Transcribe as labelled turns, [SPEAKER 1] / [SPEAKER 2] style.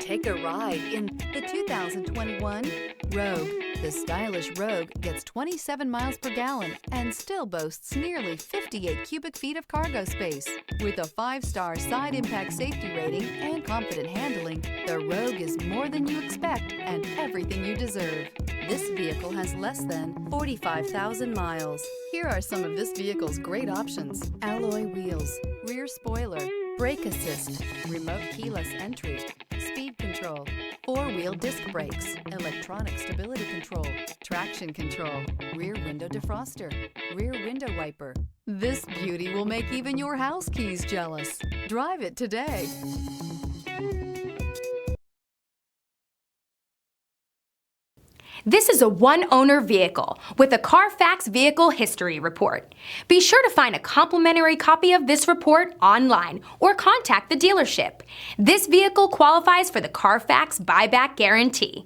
[SPEAKER 1] Take a ride in the 2021 Rogue. The stylish Rogue gets 27 miles per gallon and still boasts nearly 58 cubic feet of cargo space. With a 5-star side impact safety rating and confident handling, the Rogue is more than you expect and everything you deserve. This vehicle has less than 45,000 miles. Here are some of this vehicle's great options: alloy wheels, rear spoiler, brake assist, remote keyless entry, speed control, 4-wheel disc brakes, electronic stability control, traction control, rear window defroster, rear window wiper. This beauty will make even your house keys jealous. Drive it today.
[SPEAKER 2] This is a one-owner vehicle with a Carfax Vehicle History Report. Be sure to find a complimentary copy of this report online or contact the dealership. This vehicle qualifies for the Carfax Buyback Guarantee.